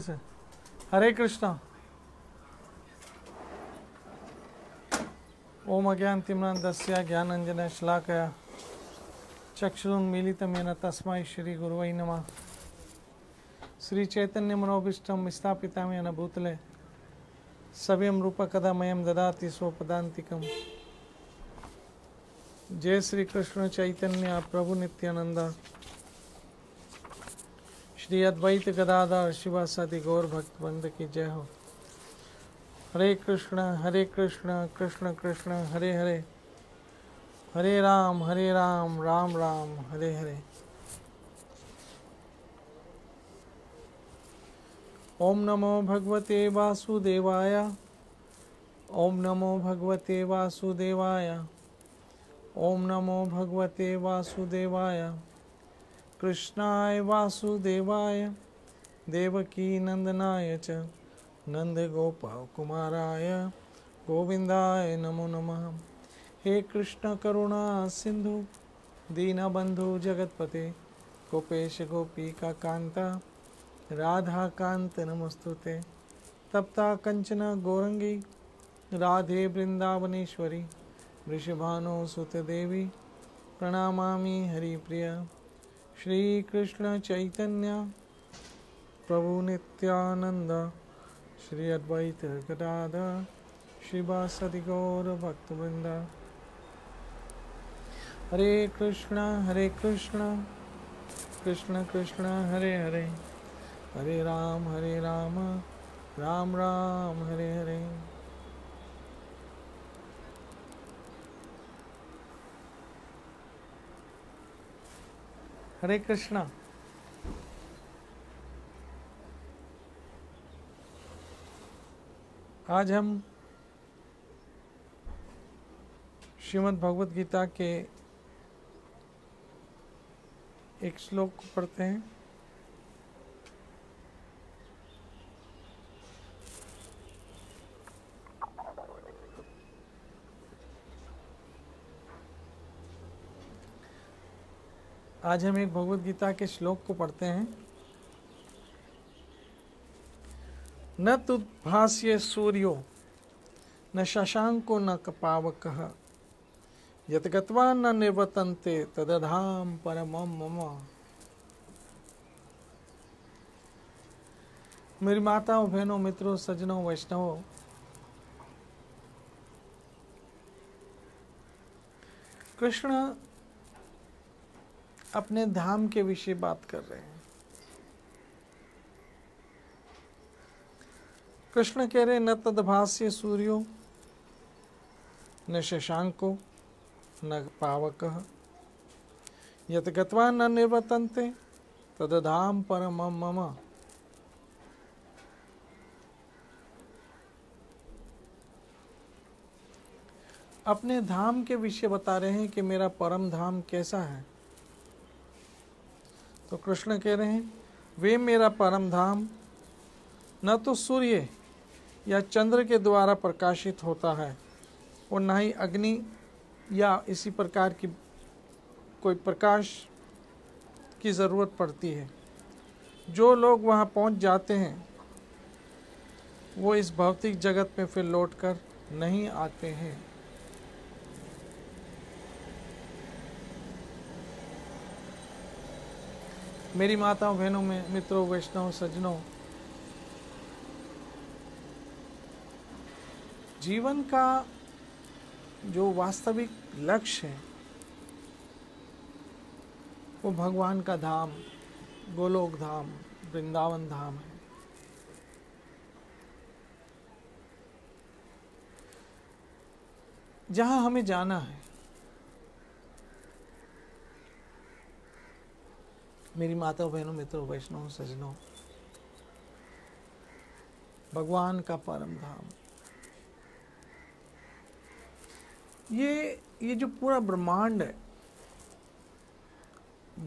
से हरे कृष्णा। ओम अज्ञानतिम्रान्धस्य ज्ञानाञ्जनशलाकया चक्षुरुन्मीलितं येन तस्मै श्रीगुरवे नमः। श्रीचैतन्यमनोभीष्टं स्थापितं येन भूतले सव्यं रूपकदा मह्यं ददाति स्वपदान्तिकम्। जय श्री कृष्ण चैतन्य प्रभु नित्यानंद श्री अद्वैत गदाधर शिवासादि गौर भक्त वृंद की जय हो। हरे कृष्ण कृष्ण कृष्ण हरे हरे, हरे राम राम राम हरे हरे। ओम नमो भगवते वासुदेवाय, ओम नमो भगवते वासुदेवाय, ओम नमो भगवते वासुदेवाय। कृष्णाय वासुदेवाय देवकी नंदनाय च नंदगोपकुमाराय गोविंदाय नमो नमः। हे कृष्ण करुणा सिंधु दीनबंधु जगतपते गोपेश गोपिका कांता राधा कांत नमस्तुते। तप्ता कंचन गौरंगी राधे वृंदावनेश्वरी वृषभानो सुत देवी प्रणमामि हरिप्रिया। श्री कृष्ण चैतन्य प्रभु नित्यानंद श्री अद्वैत गदाधर शिवासादि गौर भक्तवृंद। हरे कृष्ण कृष्ण कृष्ण हरे हरे, हरे राम राम राम हरे हरे। हरे कृष्णा। आज हम श्रीमद् भगवत गीता के एक श्लोक को पढ़ते हैं। आज हम एक भगवत गीता के श्लोक को पढ़ते हैं। न तुद्भास्य सूर्यो न शशांको न पावकः यत् गत्वा न निवर्तन्ते तदधाम परमं मम। मेरी माताओं, बहनों, मित्रों, सज्जनों, वैष्णवों, कृष्ण अपने धाम के विषय बात कर रहे हैं। कृष्ण कह रहे न तद्भास्य सूर्यो न शशांको न पावकः यत् गत्वा न निवर्तन्ते तदधाम परमं मम। अपने धाम के विषय बता रहे हैं कि मेरा परम धाम कैसा है। तो कृष्ण कह रहे हैं वे मेरा परम धाम न तो सूर्य या चंद्र के द्वारा प्रकाशित होता है और न ही अग्नि या इसी प्रकार की कोई प्रकाश की ज़रूरत पड़ती है। जो लोग वहाँ पहुँच जाते हैं वो इस भौतिक जगत में फिर लौटकर नहीं आते हैं। मेरी माताओं, बहनों, में मित्रों, वैष्णव, सज्जनों, जीवन का जो वास्तविक लक्ष्य है वो भगवान का धाम, गोलोक धाम, वृंदावन धाम है। जहां हमें जाना है। मेरी माताओं, बहनों, मित्रों, वैष्णव, सज्जनों, भगवान का परम धाम, ये जो पूरा ब्रह्मांड है,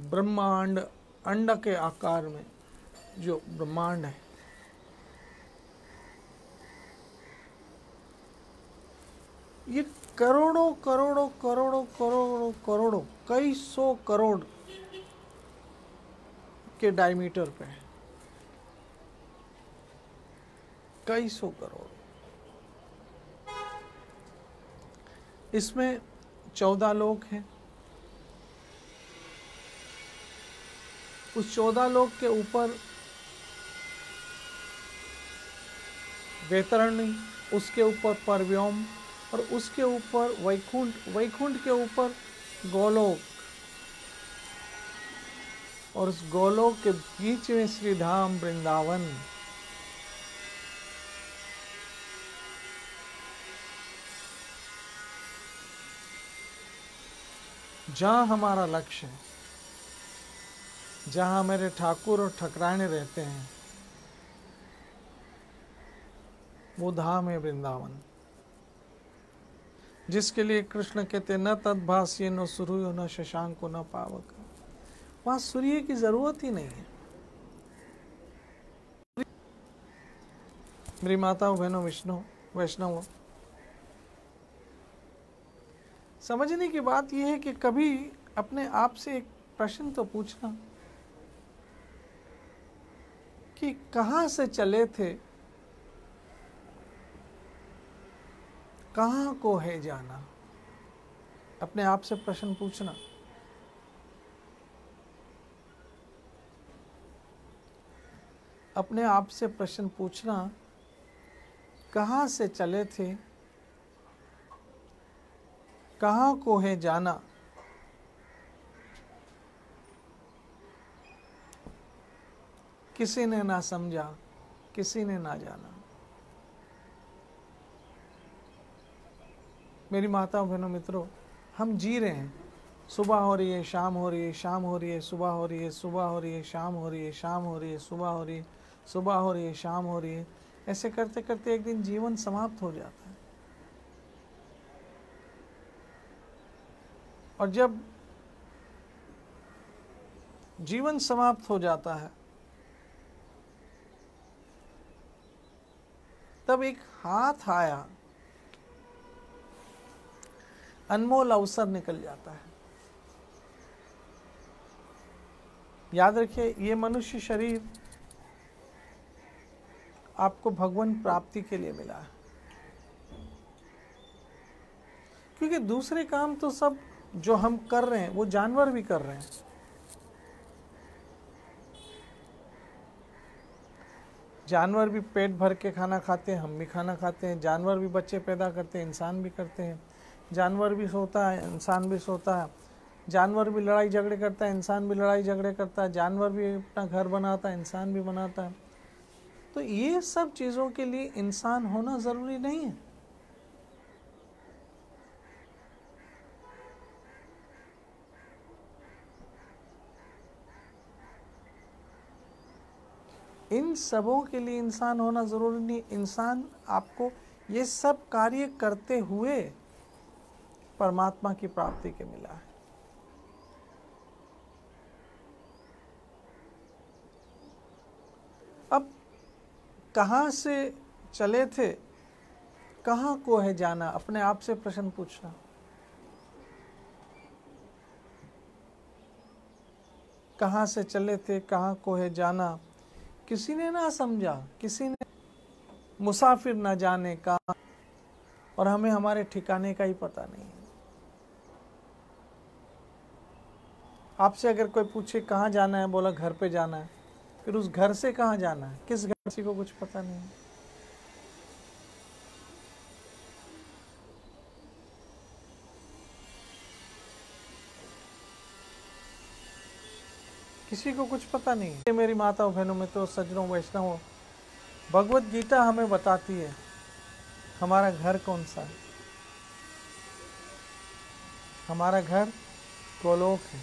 ब्रह्मांड अंड के आकार में जो ब्रह्मांड है, ये करोड़ों करोड़ों करोड़ों करोड़ों करोड़ों कई सौ करोड़ के डायमीटर पे है। कई सौ करोड़। इसमें 14 लोक हैं। उस 14 लोक के ऊपर वैतरणी, उसके ऊपर परव्योम, और उसके ऊपर वैकुंठ, वैकुंठ के ऊपर गोलोक, और उस गोलोक के बीच में श्री धाम वृंदावन। जहां हमारा लक्ष्य है, जहां मेरे ठाकुर और ठकराने रहते हैं, वो धाम है वृंदावन, जिसके लिए कृष्ण कहते न तद्भाष्य न सूर्यो न शशांको न पावक। वहां सूर्य की जरूरत ही नहीं है। मेरी माताओं बहनों वैष्णव, समझने की बात यह है कि कभी अपने आप से एक प्रश्न तो पूछना कि कहां से चले थे, कहां को है जाना। अपने आप से प्रश्न पूछना। अपने आप से प्रश्न पूछना, कहां से चले थे, कहां को है जाना। किसी ने ना समझा, किसी ने ना जाना। मेरी माताओं बहनों मित्रों, हम जी रहे हैं। सुबह हो रही है, शाम हो रही है, शाम हो रही है, सुबह हो रही है, सुबह हो रही है, शाम हो रही है, शाम हो रही है, सुबह हो रही है, सुबह हो रही है, शाम हो रही है। ऐसे करते करते एक दिन जीवन समाप्त हो जाता है। और जब जीवन समाप्त हो जाता है, तब एक हाथ आया, अनमोल अवसर निकल जाता है। याद रखिए, ये मनुष्य शरीर आपको भगवान प्राप्ति के लिए मिला है, क्योंकि दूसरे काम तो सब जो हम कर रहे हैं वो जानवर भी कर रहे हैं। जानवर भी पेट भर के खाना खाते हैं, हम भी खाना खाते हैं। जानवर भी बच्चे पैदा करते हैं, इंसान भी करते हैं। जानवर भी सोता है, इंसान भी सोता है। जानवर भी लड़ाई झगड़े करता है, इंसान भी लड़ाई झगड़े करता है। जानवर भी अपना घर बनाता है, इंसान भी बनाता है। तो ये सब चीज़ों के लिए इंसान होना ज़रूरी नहीं है। इन सबों के लिए इंसान होना ज़रूरी नहीं। इंसान आपको ये सब कार्य करते हुए परमात्मा की प्राप्ति के मिला है। अब कहाँ से चले थे, कहाँ को है जाना, अपने आप से प्रश्न पूछना। कहाँ से चले थे, कहाँ को है जाना। किसी ने ना समझा, किसी ने मुसाफिर ना जाने का, और हमें हमारे ठिकाने का ही पता नहीं है। आपसे अगर कोई पूछे कहाँ जाना है, बोला घर पे जाना है, फिर उस घर से कहाँ जाना है, किस घर, किसी को कुछ पता नहीं है। किसी को कुछ पता नहीं है। मेरी माताओं बहनों में तो सज्जनों वैष्णवों, भगवत गीता हमें बताती है हमारा घर कौन सा है। हमारा घर गोलोक है,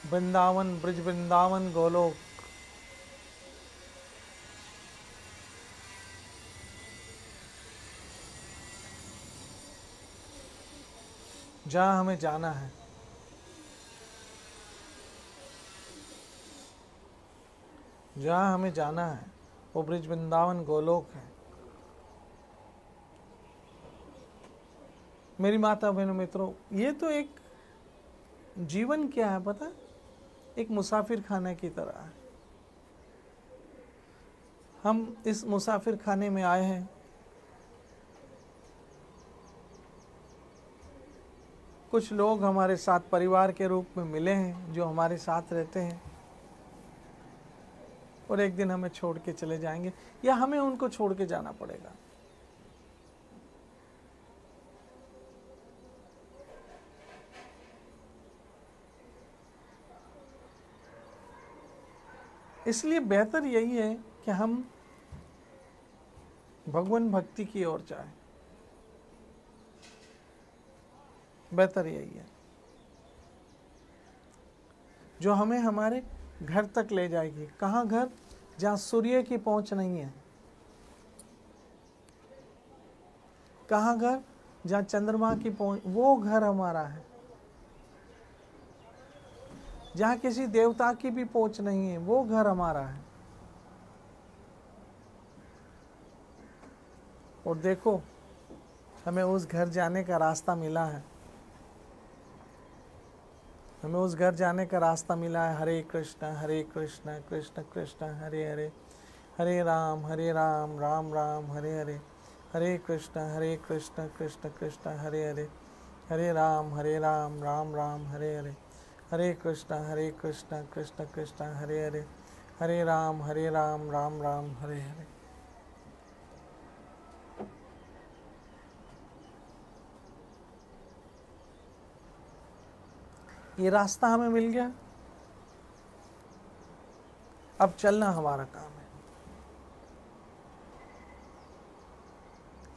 वृंदावन, ब्रज वृंदावन, गोलोक। जहाँ हमें जाना है, जहाँ हमें जाना है वो ब्रज वृंदावन गोलोक है। मेरी माता बहनों मित्रों, ये तो एक जीवन क्या है पता, एक मुसाफिर खाने की तरह है। हम इस मुसाफिर खाने में आए हैं। कुछ लोग हमारे साथ परिवार के रूप में मिले हैं, जो हमारे साथ रहते हैं और एक दिन हमें छोड़ के चले जाएंगे या हमें उनको छोड़ के जाना पड़ेगा। इसलिए बेहतर यही है कि हम भगवान भक्ति की ओर जाएं। बेहतर यही है जो हमें हमारे घर तक ले जाएगी। कहाँ घर? जहाँ सूर्य की पहुंच नहीं है। कहाँ घर? जहाँ चंद्रमा की पहुंच, वो घर हमारा है। जहाँ किसी देवता की भी पहुंच नहीं है, वो घर हमारा है। और देखो, हमें उस घर जाने का रास्ता मिला है। हमें उस घर जाने का रास्ता मिला है। हरे कृष्ण कृष्ण कृष्ण हरे हरे, हरे राम राम राम हरे हरे, हरे कृष्ण कृष्ण कृष्ण हरे हरे, हरे राम राम राम हरे हरे, हरे कृष्ण कृष्ण कृष्ण हरे हरे, हरे राम राम राम हरे हरे। ये रास्ता हमें मिल गया। अब चलना हमारा काम है।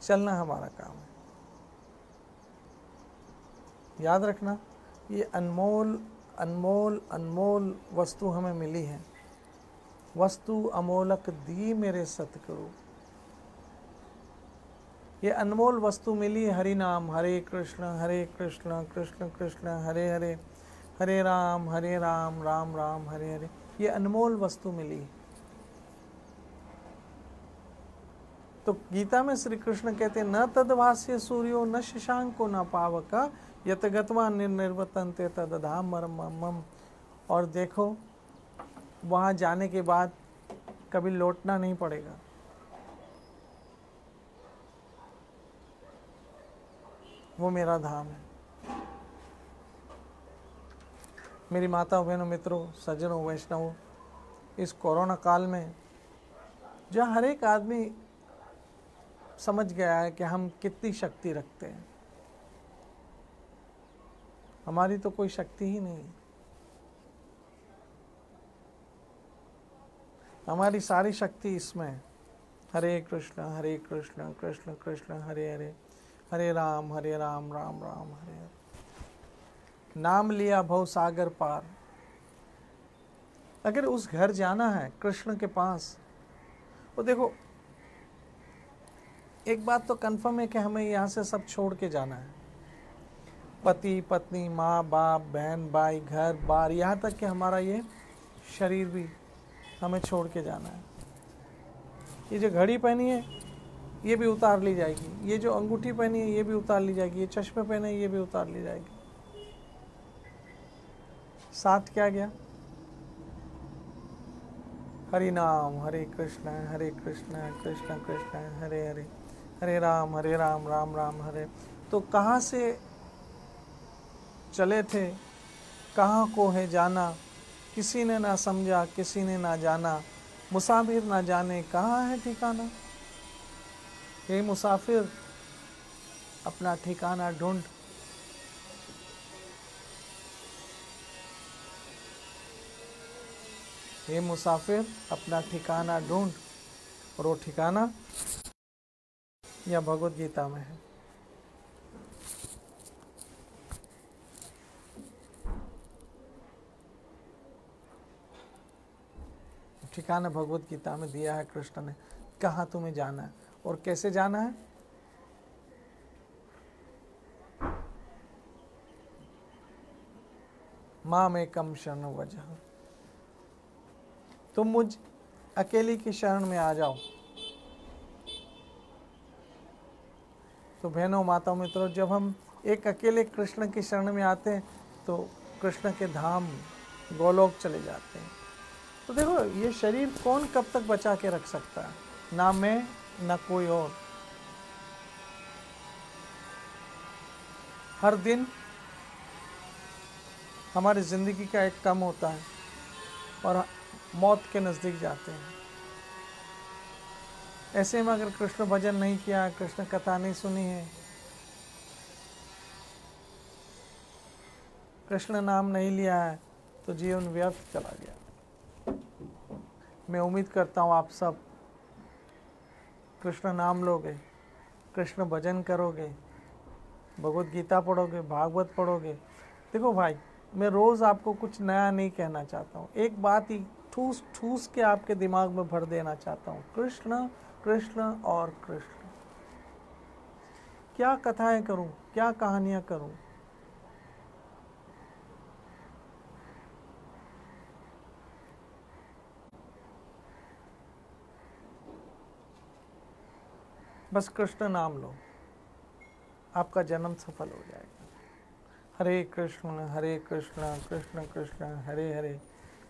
चलना हमारा काम है। याद रखना, ये अनमोल अनमोल अनमोल वस्तु हमें मिली है। वस्तु अमोलक दी मेरे सतगुरु। ये अनमोल वस्तु मिली। हरि नाम, हरे कृष्ण कृष्ण कृष्ण हरे हरे, हरे राम राम राम हरे हरे। ये अनमोल वस्तु मिली। तो गीता में श्री कृष्ण कहते हैं, न तद्भास्य सूर्यो न शशांको न पावक यत गत्वा निर्वर्तन्ते तद्धाम मम। और देखो, वहाँ जाने के बाद कभी लौटना नहीं पड़ेगा। वो मेरा धाम है। मेरी माताओं, बहनों, मित्रों, सज्जनों, वैष्णवों, इस कोरोना काल में जहाँ हर एक आदमी समझ गया है कि हम कितनी शक्ति रखते हैं। हमारी तो कोई शक्ति ही नहीं। हमारी सारी शक्ति इसमें है। हरे कृष्ण कृष्ण कृष्ण हरे हरे, हरे राम राम राम हरे हरे। नाम लिया भव सागर पार। अगर उस घर जाना है कृष्ण के पास, तो देखो, एक बात तो कंफर्म है कि हमें यहाँ से सब छोड़ के जाना है। पति पत्नी, माँ बाप, बहन भाई, घर बार, यहाँ तक कि हमारा ये शरीर भी हमें छोड़ के जाना है। ये जो घड़ी पहनी है ये भी उतार ली जाएगी। ये जो अंगूठी पहनी है ये भी उतार ली जाएगी। ये चश्मे पहने ये भी उतार ली जाएगी। साथ क्या गया? हरि नाम, हरे कृष्ण कृष्ण कृष्ण हरे हरे, हरे राम राम राम हरे। तो कहाँ से चले थे, कहाँ को है जाना, किसी ने ना समझा, किसी ने ना जाना। मुसाफिर ना जाने कहाँ है ठिकाना। हे मुसाफिर, अपना ठिकाना ढूंढ। हे मुसाफिर, अपना ठिकाना ढूंढ। और वो ठिकाना या भगवत गीता में है। ठिकाना भगवत गीता में दिया है कृष्ण ने, कहाँ तुम्हें जाना है और कैसे जाना है। माम एकम शरण वजह। तुम मुझ अकेली की शरण में आ जाओ। तो बहनों, माताओं, मित्रों, जब हम एक अकेले कृष्ण की शरण में आते हैं तो कृष्ण के धाम गोलोक चले जाते हैं। तो देखो, ये शरीर कौन कब तक बचा के रख सकता है? ना मैं, ना कोई और। हर दिन हमारी ज़िंदगी का एक कम होता है और मौत के नज़दीक जाते हैं। ऐसे में अगर कृष्ण भजन नहीं किया, कृष्ण कथा नहीं सुनी है, कृष्ण नाम नहीं लिया है, तो जीवन व्यर्थ चला गया। मैं उम्मीद करता हूँ आप सब कृष्ण नाम लोगे, कृष्ण भजन करोगे, भगवत गीता पढ़ोगे, भागवत पढ़ोगे। देखो भाई, मैं रोज़ आपको कुछ नया नहीं कहना चाहता हूँ, एक बात ही ठूस ठूस के आपके दिमाग में भर देना चाहता हूँ, कृष्ण कृष्ण और कृष्ण। क्या कथाएं करूँ, क्या कहानियाँ करूँ? बस कृष्ण नाम लो, आपका जन्म सफल हो जाएगा। हरे कृष्ण कृष्ण कृष्ण हरे हरे,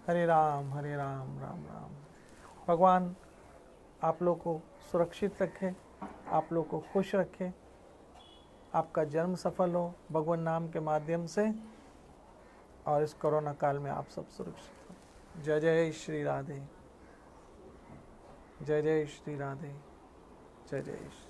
हरे राम राम राम। भगवान आप लोग को सुरक्षित रखे, आप लोग को खुश रखे, आपका जन्म सफल हो भगवान नाम के माध्यम से, और इस कोरोना काल में आप सब सुरक्षित हो। जय जय श्री राधे, जय जय श्री राधे, जय जय श्री